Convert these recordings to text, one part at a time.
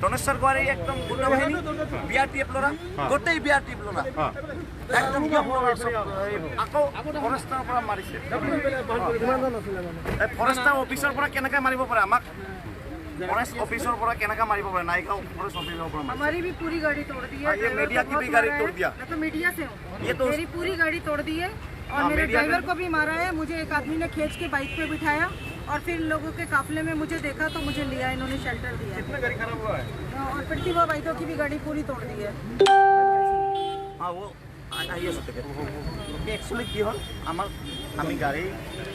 দনেশ্বৰ গোৱাৰী একদম গুণ্ড বাহিনী BRTF ল'ৰা গোটেই BRTF ল'ৰা একদম আকৌ ফৰেষ্টাৰৰ পৰা মাৰিছে ফৰেষ্টাৰ অফিচৰ পৰা কেনেকৈ মাৰিব পাৰে আমাক फॉरेस्ट ऑफिसर पर केना मारिब पर नायका फॉरेस्ट ऑफिसर पर हमारी भी पूरी गाड़ी तोड़ दी है। ये मीडिया की भी गाड़ी तोड़ दिया। मैं तो मीडिया से हूँ। ये तो मेरी पूरी गाड़ी तोड़ दी है और मेरे ड्राइवर को भी मारा है। मुझे एक आदमी ने खींच के बाइक पे बिठाया और फिर लोगों के काफिले में मुझे देखा तो मुझे लिया, इन्होंने शेल्टर दिया। कितना गाड़ी खराब हुआ है? और प्रतिभा बाइकों की भी गाड़ी पूरी तोड़ दी है। हाँ वो आइए सकते एक्चुअली की हल आमी गाड़ी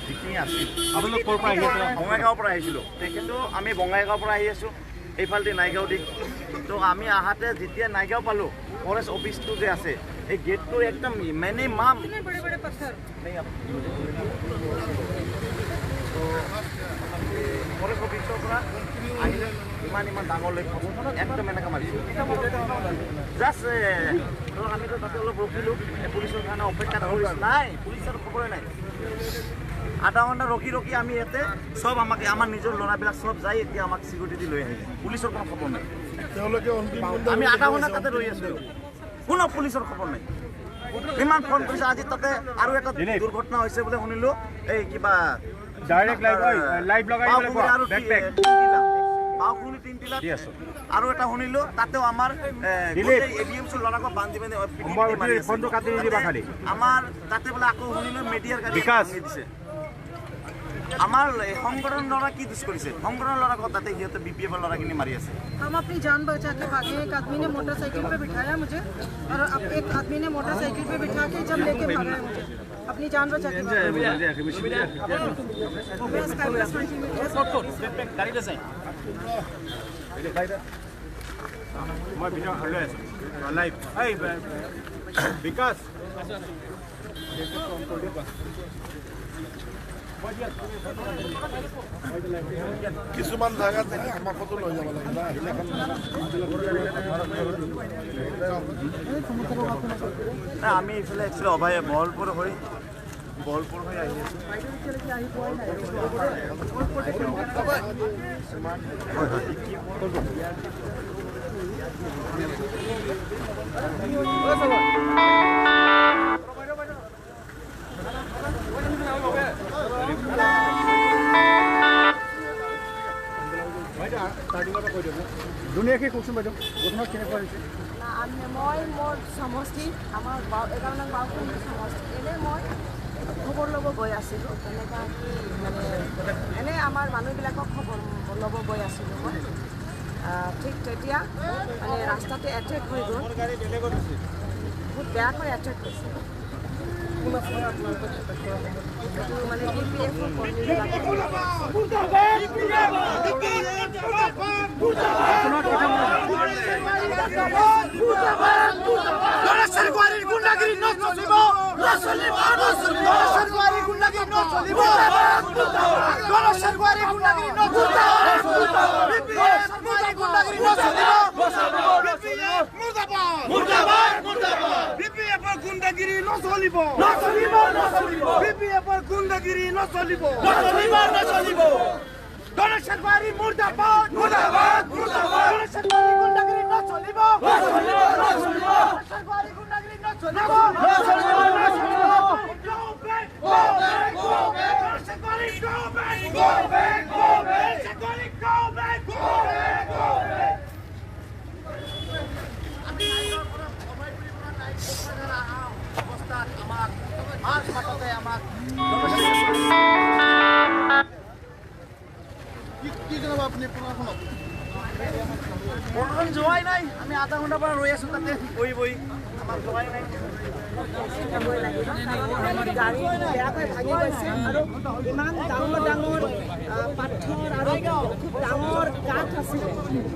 जिखिनि আছিল আপোনালোক ক'ৰ পৰা আহি আছে বঙাইগাঁৱৰ পৰা আহিছিলো কিন্তু আমি বঙাইগাঁৱৰ পৰা আহি আছো এইফালদি নাইগাঁও দি তো আমি আহাতে যেতিয়া নাইগাঁও পালো ফৰেষ্ট অফিসটো যে আছে এই গেটটো একদম মিনিমাম इतने बड़े बड़े पत्थर ফৰেষ্ট অফিসৰ পৰা আহিলে ইমান ডাঙৰ লক্ষ্য একদম এনেকৈ মাৰিছোঁ জাষ্ট আমি তো তাতে অলপ ৰখিলোঁ পুলিচৰ কাৰণে অপেক্ষা কৰিছোঁ নাই পুলিচৰ খবৰে নাই আধা ঘণ্টা ৰখি ৰখি আমি ইয়াতে সব আমাকে আমাৰ নিজৰ ল'ৰাবিলাক সব যাই এতিয়া আমাক চিকিউৰিটি দি লৈ আহিলে পুলিচৰ কোনো খবৰ নাই আমি আধা ঘণ্টা তাতে ৰৈ আছিলোঁ কোনো পুলিচৰ খবৰ নাই ইমান ফোন কৰিছে আজি তাতে আৰু এটা দুৰ্ঘটনা হৈছে বুলি শুনিলোঁ এই কিবা ডাইৰেক্ট লাইভ লগাই বেকপেক বাউকুনি 3 টিলা আৰু এটা শুনিলো তাতেও আমাৰ এডিএমসি লৰাক বান্ধি বান্ধি ফোনটো কাটি দিবা খালি আমাৰ তাতে বলে আকৌ শুনিলো মিডিয়াৰ গাড়ী দিছে আমাৰ সংগঠন লৰা কি দুষ কৰিছে সংগঠন লৰাক তাতে হিয়তে BPF লৰাখিনি মাৰি আছে हम अपनी जान बचा के भागे। एक आदमी ने मोटरसाइकिल पे बिठाया मुझे और एक आदमी ने मोटरसाइकिल पे बिठा के जब लेके भागा है मुझे अपनी जान बचा के বিকাশ কিছুমান জায়গা থেকে আমাকতো লৈ যাব লাগে না আমি ইফালে একচুৱেলি অভায় বহলপুৰ হৈ আহি আছোঁ ধুনীয়াকৈ কওকচোন বাইদেউ ঘটনা কেনেকুৱা হৈছে মই মোৰ সমষ্টি আমাৰ 11 নং বাউকুনি সমষ্টি এনে মই খবৰ ল'ব গৈ আছিলোঁ তেনেকুৱা কি মানে এনে আমাৰ মানুহবিলাকক খবৰ ল'ব গৈ আছিলোঁ মই ঠিক তেতিয়া মানে ৰাস্তাতে এটেক হৈ গ'ল বহুত বেয়াকৈ এটেক হৈছে মানে BPF গুন্ডাগিরি নচলিব BPF গুন্ডাগিরি নচলিব দনেশ্বৰ গোৱাৰী মুৰ্দাবাদ দনেশ্বৰ গোৱাৰী গুন্ডাগিৰি নচলিব দনেশ্বৰ গোৱাৰী গুন্ডাগিৰি নচলিব বৰ্তমান যোৱাই নাই আমি আধা ঘণ্টাৰ পৰা ৰৈ আছোঁ তাতে বহি আমাক যোৱাই নাই গাড়ী বেয়াকৈ ভাঙি গৈছে আৰু ইমান ডাঙৰ ডাঙৰ পাথৰ আৰু খুব ডাঙৰ কাঠ আছিলে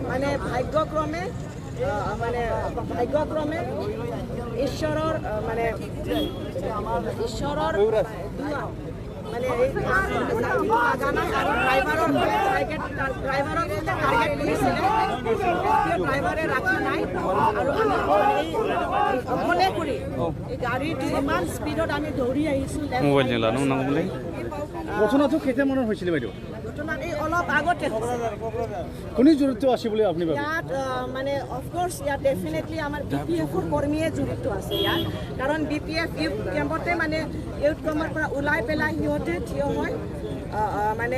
মানে ভাগ্যক্ৰমে ঈশ্বৰৰ মানে এই জানাই আৰু ড্ৰাইভাৰক টাৰ্গেট কৰিছিলে ড্ৰাইভাৰে ৰাখা নাই আৰু আমি অকলে কৰি এই গাড়ীটো ইমান স্পীডত আমি দৌৰি আহিছোঁ ঘটনাটো কেতিয়া মনত হৈছিলে বাইদেউ ঘটনাত এই অলপ অলপ আগতে কোনে জড়িত আছে বুলি আপুনি ভাবে ইয়াত মানে অফক'ৰ্চ ইয়াত ডেফিনেটলি আমাৰ BPF-ৰ কৰ্মীয়ে জড়িত আছে ইয়াত কাৰণ BPF ইউথ কেম্পতে মানে ইউথ কেম্পৰ পৰা ওলাই পেলাই সিহঁতে থিয় হয় মানে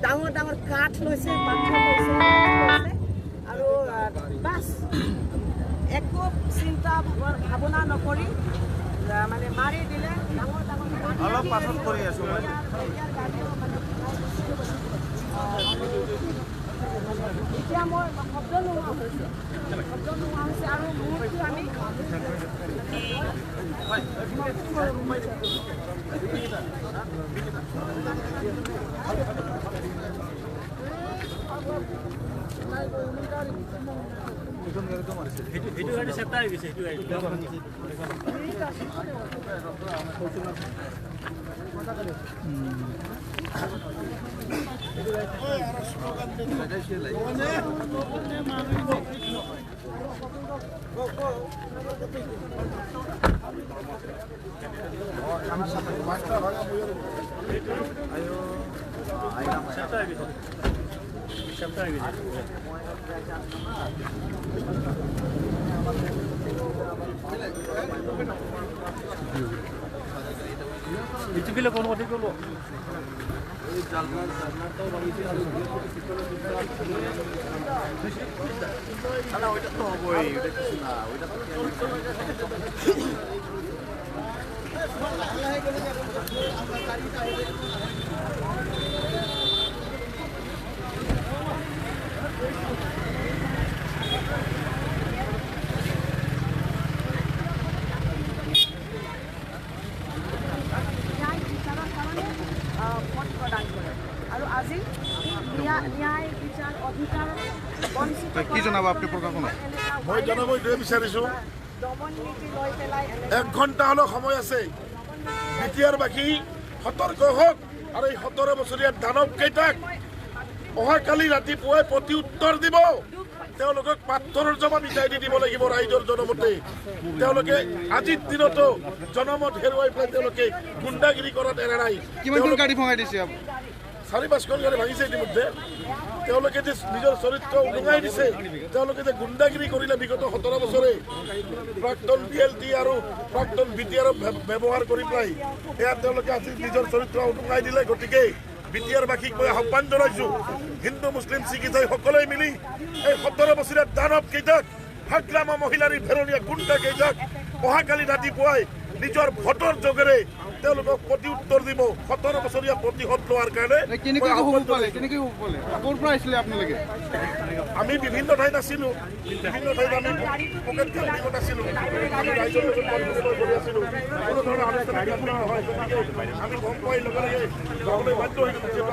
ডাঙৰ ডাঙৰ কাঠ লৈছে পাথৰ লৈছে আৰু বাছ একো চিন্তা ভাৱনা নকৰি মানে মাৰি দিলে ডাঙৰ ডাঙৰ অলপ পাছত কৰি আছোঁ মই এতিয়া মোৰ শব্দ নোহোৱা হৈছে আৰু মোৰটো আমি আৰু আজি ন্যায় বিচাৰ অধিকাৰ বঞ্চিত কি জনাব আপুনি প্ৰশাসনক মই জনাব এইটোৱে বিচাৰিছোঁ দমন নীতি লৈ পেলাই 1 ঘণ্টা হ'লেও সময় আছে বিটিআৰবাসী সতৰ্ক হওক আৰু এই 17 বছৰীয়া দানৱ কেইটাক অহাকালি ৰাতিপুৱাই প্ৰতি উত্তৰ দিব তেওঁলোকক পাথৰৰ জমা মিটাই দি দিব লাগিব ৰাইজৰ জনমতে তেওঁলোকে আজিৰ দিনতো জনমত হেৰুৱাই পেলাই তেওঁলোকে গুণ্ডাগিৰি কৰাত এৰা নাই কিমানখন গাড়ী ভঙাই দিছে 4-5খন গাড়ী ভাঙিছে ইতিমধ্যে তেওঁলোকে যে নিজৰ চৰিত্ৰ উদঙাই দিছে তেওঁলোকে যে গুণ্ডাগিৰি কৰিলে বিগত 17 বছৰে প্ৰাক্তন BLT আৰু প্ৰাক্তন BTR ব্যৱহাৰ কৰি পেলাই এয়া তেওঁলোকে আজি নিজৰ চৰিত্ৰ উদঙাই দিলে গতিকে BTR-বাসীক মই আহ্বান জনাইছোঁ হিন্দু মুছলিম শিখ ইসাই সকলোৱে মিলি এই 17 বছৰীয়া দানৱ কেইটাক হাগ্ৰামা মহিলাৰী ভেৰণীয়া গুণ্ডা কেইটাক অহাকালি ৰাতিপুৱাই নিজৰ ভোটৰ যোগেৰে তেওঁলোকক প্ৰতি উত্তৰ দিব 17 বছৰীয়া প্ৰতিশোধ লোৱাৰ কাৰণে আমি বিভিন্ন ঠাইত আছিলোঁ বিভিন্ন ঠাইত আমি পকেট কেম্পিঙত আছিলোঁ আমি ৰাইজৰ লগত কৰি আছিলোঁ কোনো ধৰণৰ আনুষ্ঠানিক কাম নহয় গতিকে আমি গম পোৱাৰ লগে লগে যাবলৈ বাধ্য হৈছিলোঁ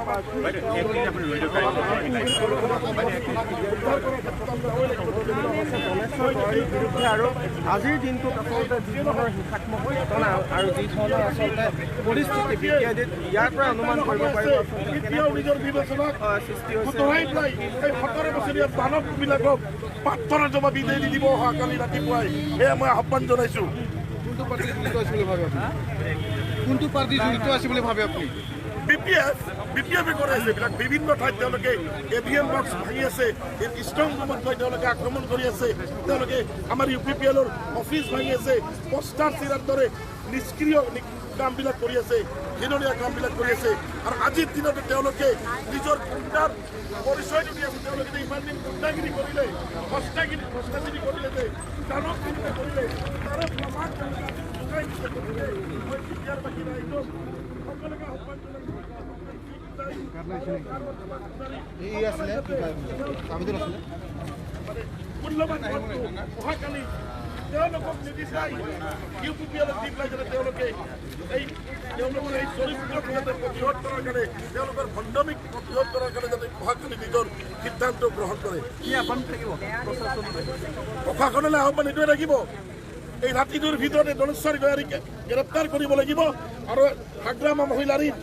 আৰু আজিৰ দিনটোত আচলতে যি ধৰণৰ হিংসাত্মক ঘটনা আৰু যি ধৰণৰ আচলতে পৰিস্থিতি ইয়াৰ পৰা অনুমান কৰিব পাৰিব নিজৰ বিবেচনাক হতৰাই পেলাই এই 17 বছৰীয়া দানৱবিলাকক পাথৰৰ জমা বিদায় দি দিব অহাকালি ৰাতিপুৱাই এয়া মই আহ্বান জনাইছোঁ কোনটো পাৰ্টি জড়িত আছে বুলি ভাবে আপুনি BPF-এ কৰে আছে এইবিলাক বিভিন্ন ঠাইত তেওঁলোকে AVM বক্স ভাঙি আছে ষ্ট্ৰং ৰুমত গৈ তেওঁলোকে আক্ৰমণ কৰি আছে তেওঁলোকে আমাৰ UPPL-ৰ অফিচ ভাঙি আছে পোষ্টাৰ চিৰাৰ দৰে নিষ্ক্ৰিয় কামবিলাক কৰি আছে ঘৃণনীয় কামবিলাক কৰি আছে আৰু আজিৰ দিনতো তেওঁলোকে নিজৰ গুণ্ডাৰ পৰিচয়টো দি আছে তেওঁলোকে ইমান দিন গুণ্ডাগিৰি কৰিলে ভ্ৰষ্টাগিৰি কৰিলে যে দানৱগিৰি কৰিলে তাৰে প্ৰমাণ সকলোকে আহ্বান মূল্যবান অহাকালি তেওঁলোকক নিবিচাৰি UPPL-ক দি পেলাই যাতে তেওঁলোকৰ এই চৰিত্ৰক যাতে প্ৰতিৰোধ কৰাৰ কাৰণে তেওঁলোকৰ ভণ্ডামিক প্ৰতিৰোধ কৰাৰ কাৰণে যাতে অহাকালি নিজৰ সিদ্ধান্ত গ্ৰহণ কৰে প্ৰশাসনলৈ আহ্বান এইটোৱে থাকিব এই ৰাতিটোৰ ভিতৰতে দলেশ্বৰ গয়াৰীকে গ্ৰেপ্তাৰ কৰিব লাগিব আৰু হাগ্ৰামা মহিলাৰীৰ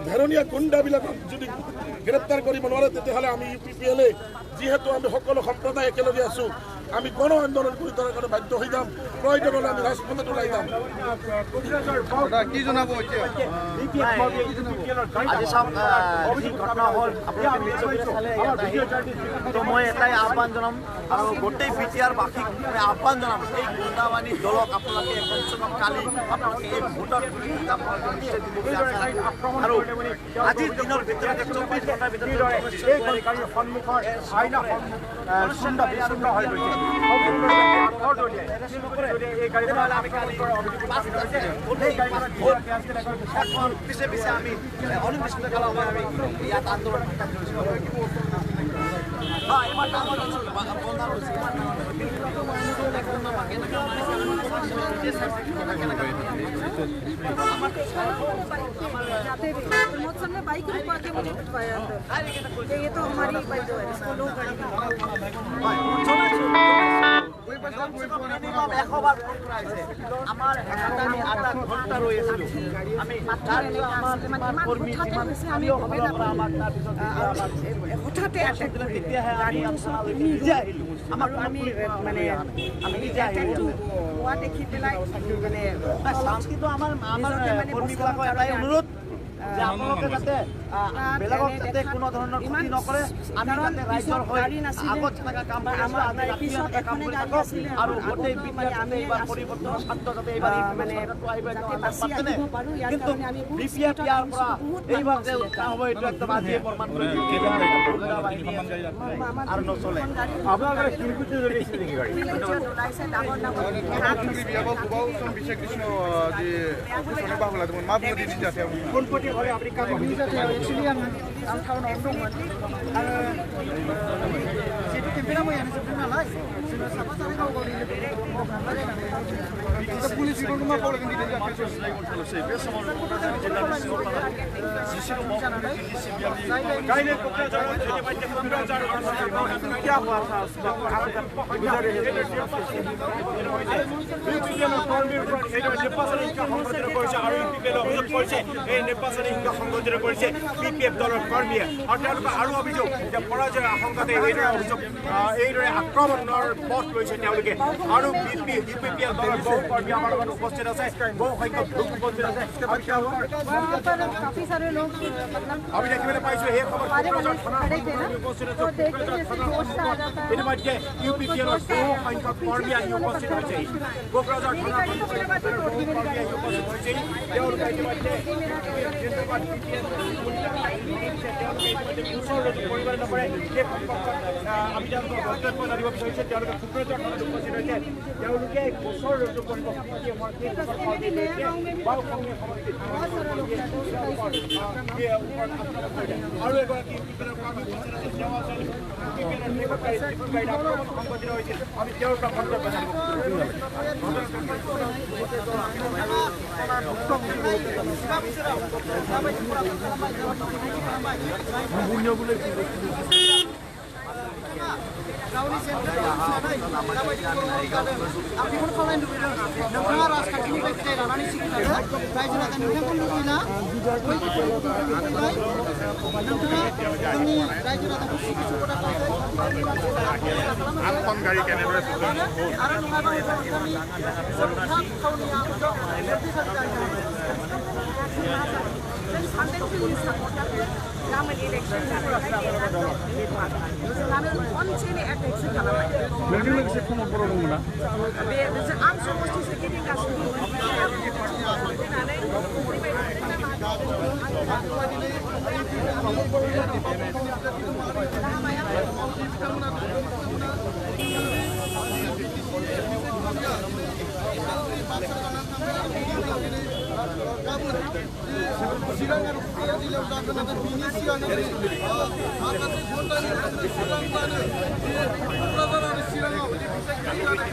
ভেৰণীয়া গুণ্ডাবিলাকক যদি গ্ৰেপ্তাৰ কৰিব নোৱাৰে তেতিয়াহ'লে আমি UPPL-এ যিহেতু আমি সকলো সম্প্ৰদায় একেলগে আছোঁ আমি গণ আন্দোলন কৰি তাৰ কাৰণে বাধ্য হৈ যাম প্ৰয়োজন হ'লে আমি ৰাজপথত ওলাই যাম কি জনাব এতিয়া আজি চাওক যি ঘটনা হ'ল আপোনালোকে নিশ্চয় চালে ইয়াত আহি তো মই এটাই আহ্বান জনাম আৰু গোটেই বিটিআৰ বাসীক মই আহ্বান জনাম এই গুণ্ডাবানী দলক আপোনালোকে কমচে কম কালি আপোনালোকে এই ভোটত নিশ্চয় দিব বুলি আশা ৰাখিম আৰু আজিৰ দিনৰ ভিতৰতে 24 ঘণ্টাৰ ভিতৰতে এই গাড়ীৰ সন্মুখৰ আইনাখন শূন্য বিশূন্য হৈ গৈছে আমি কালি পিছে পিছে আমি অনিৰ্দিষ্ট কাললৈ আমি ইয়াত আন্দোলন ইমান ডাঙৰ मौसम में बाइक रुकवा के मुझे बिठवाया अंदर ये तो हमारी बाइक है इसको लोग गाड़ी অনুৰোধ যে আপোনালোকে যাতে বেলেগক যাতে কোনো ধৰণৰ ক্ষতি নকৰে আমি যাতে ৰাইজৰ হৈ আগত থকা কাম আৰু গোটেই আমি এইবাৰ পৰিৱৰ্তনৰ ছাত্ৰ যাতে এইবাৰ কিন্তু বিপিএফ ইয়াৰ পৰা এইবাৰ যে উৎসাহ হ'ব এইটো একদম আজিয়ে প্ৰমাণ কৰি আৰু নচলে আপোনালোকে শিলকুটি জ্বলিছে নেকি গাড়ী কোনপটীয়া ঘৰে আপুনি কাম एक्चुअली हम टाउन ऑफ दंमोन आरो जेतु केम्पेना मैयानो जोबदों नालाय जोङो साफा सानै गाव गावनि पुलिस बिफानखौ मा खावलायगोन दिनै जाथायसै बे समाव जिल्लानि सिङाव लानानै जिसिखौ मावनानै गायनो क'क्राझार जेनेबायदि क'क्राझार क्या हुआ था आवेदन गुजारे নিৰ্বাচনী হিংসা সংগঠিত কৰিছে আৰু ইউপিপিএল অভিযোগ কৰিছে এই নিৰ্বাচনী হিংসা সংগঠিত কৰিছে বিপিএফ দলৰ কৰ্মীয়ে আৰু তেওঁলোকৰ আৰু অভিযোগ যে পৰাজয়ৰ আশংকাতে এইদৰে অভিযোগ এইদৰে আক্ৰমণৰ পথ লৈছে তেওঁলোকে আৰু ইউপিপিএল দলৰ বহু কৰ্মী আমাৰ লগত উপস্থিত আছে বহু সংখ্যক লোক উপস্থিত আছে काफी सारे लोग আমি দেখিবলৈ পাইছো এই খবৰ উপস্থিত আছে ইতিমধ্যে ইউপিপিএলৰ বহু সংখ্যক কৰ্মী আহি উপস্থিত হৈছে কোকৰাঝাৰ থানা আৰু এগৰাকী আমি তেওঁৰ नोंथाङा राजखान्थिनिफ्राय फिथाइ लानानै सिगिनानै रायजो राजा नोंथांखौ लुबैना नोंथाङा जोंनि रायजो राजाखौ सिगि सुबुदा আনখন গাড়ী কেনেদৰে आरो नङाबा गाबोन इलेक्सन जानानै खनसेनो एटेकसो खालामबाय नोंजों लोगोसे प्रमद बर' दंमोन ना बे आं समस्थिसो गिदिंगासिनो सिगां आरो क'क्राझार जिल्लायाव जागोन नाथाय बिनि सिगांनो माखासे घन्टानि सिगांब्लानो क'क्राझार आरो चिराङाव जानाय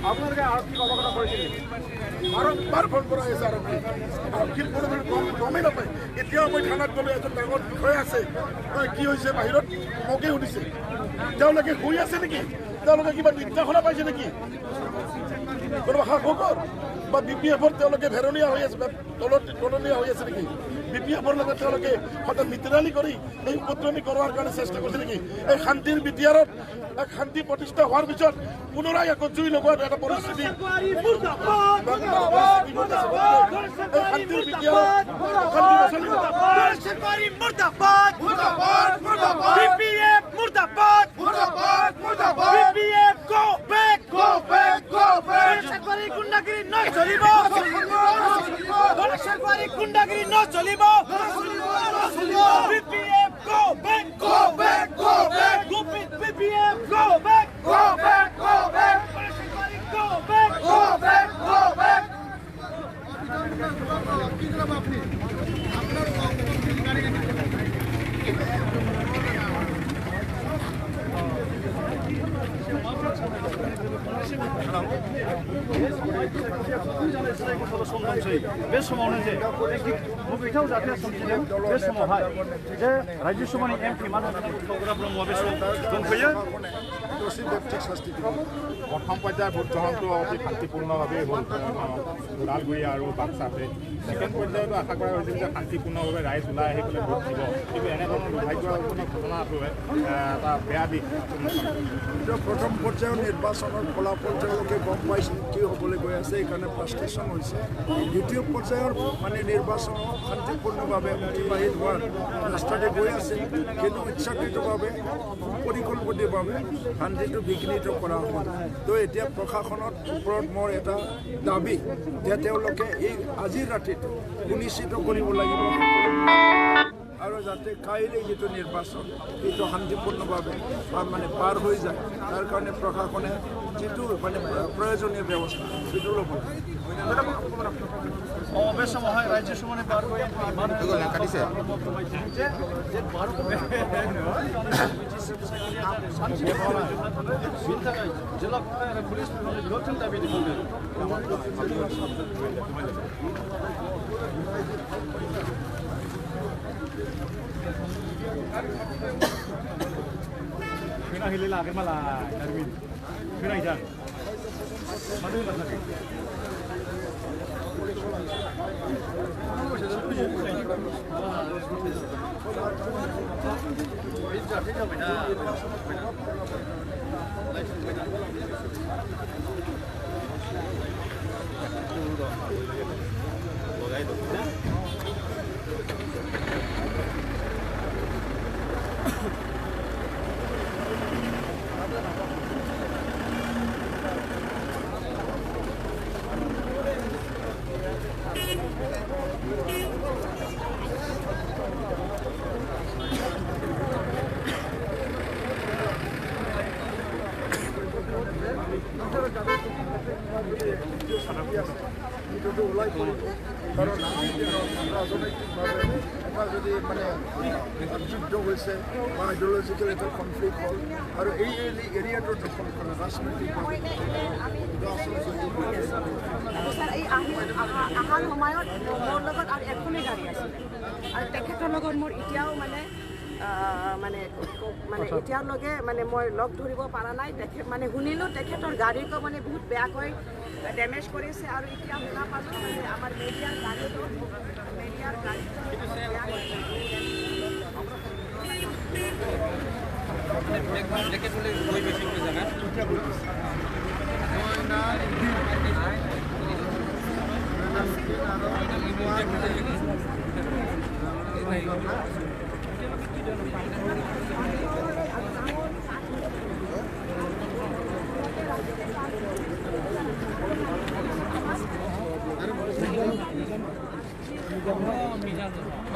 আপোনালোকে আৰক্ষীক অৱগত কৰিছিল বাৰম্বাৰ ফোন কৰা হৈছে আৰক্ষীৰ গমেই নাপায়। এতিয়াও মই থানাত গ'লে এজন ডাঙৰ বিষয়া আছে, কি হৈছে বাহিৰত মোকে সুধিছে তেওঁলোকে শুই আছে নেকি, তেওঁলোকে কিবা নিৰ্দেশনা পাইছে নেকি, কোনোবা শাসকৰ বা BPF-ৰ তেওঁলোকে ভেৰণীয়া হৈ আছে, তলনীয়া হৈ আছে নেকি, BPF-ৰ লগত তেওঁলোকে সদায় মিত্ৰালি কৰি এই উপদ্ৰৱী কৰোৱাৰ কাৰণে চেষ্টা কৰিছে নেকি। এই শান্তিৰ বিটিয়াৰত এক শান্তি প্ৰতিষ্ঠা হোৱাৰ পিছত পুনৰাই আকৌ জুই লগোৱাৰ এটা পৰিস্থিতি শান্তিৰ বিটিয়াৰত গুন্ডাগিরি ন চলিব BPF go back go back go back BPF go back go back go back go back go back go back बे समावनो जे मुगैथाव जाथाया सोमजिदों बे समावहाय जे रायजो सभानि MP मानहोनो सौग्रा ब्रह्म बे समाव दंफैयो। প্ৰথম পৰ্যায়ৰ ভোট গ্ৰহণটো অতি শান্তিপূৰ্ণভাৱে হ'ল ওদালগুৰি আৰু বাক্সাতে। ছেকেণ্ড পৰ্যায়তো আশা কৰা হৈছিল যে শান্তিপূৰ্ণভাৱে ৰাইজ ওলাই আহি পেলাই ভোট দিব, কিন্তু এনেধৰণৰ দুৰ্ভাগ্যজনক ঘটনাটোৱে এটা বেয়া দিশ। প্ৰথম পৰ্যায়ৰ নিৰ্বাচনৰ ফলাফল তেওঁলোকে গম পাইছে কি হ'বলৈ গৈ আছে, সেইকাৰণে ফ্ৰাষ্ট্ৰেশ্যন হৈছে। দ্বিতীয় পৰ্যায়ৰ মানে নিৰ্বাচন শান্তিপূৰ্ণভাৱে অতিবাহিত হোৱাৰ ৰাস্তাতে গৈ আছে, কিন্তু ইচ্ছাকৃতভাৱে পৰিকল্পিতভাৱে শান্তিটো বিঘ্নিত কৰা হ'ল। তো এতিয়া প্ৰশাসনৰ ওপৰত মোৰ এটা দাবী যে তেওঁলোকে এই আজিৰ ৰাতিটো সুনিশ্চিত কৰিব লাগিব আৰু যাতে কাইলৈ যিটো নিৰ্বাচন সেইটো শান্তিপূৰ্ণভাৱে মানে পাৰ হৈ যায়, তাৰ কাৰণে প্ৰশাসনে যিটো মানে প্ৰয়োজনীয় ব্যৱস্থা সেইটো ল'ব बे समावहाय राज्य सभानि बारग'यै जिल्ला आरो पुलिस बिभागनि दाबि हिलेला आगे माला दारबिन खोनायदां मानो होनना ভিডিঅ'টো ওলাই কৰিব কাৰণ আজিৰ দিনত ৰাজনৈতিকভাৱে এটা যদি মানে যুদ্ধ হৈছে বা আইডিঅলজিকেল এটা কনফ্লিক্ট হ'ল আৰু এই এৰিয়াটো দখল কৰে ৰাজনৈতিকভাৱে এই অহাৰ সময়ত মোৰ লগত আৰু এখনেই গাড়ী আছিলে আৰু তেখেতৰ লগত মোৰ এতিয়াও মানে এতিয়ালৈকে মানে মই লগ ধৰিব পৰা নাই তেখেত মানে শুনিলোঁ তেখেতৰ গাড়ীকো মানে বহুত বেয়াকৈ ডেমেজ কৰিছে আৰু এতিয়া শুনা পালোঁ মানে আমাৰ মিডিয়াৰ গাড়ীটো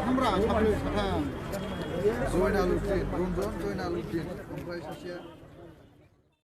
আমৰা জয়নাল উদ্দিন ৰঞ্জন জয়নাল উদ্দিন ওমৰাই সাসিয়া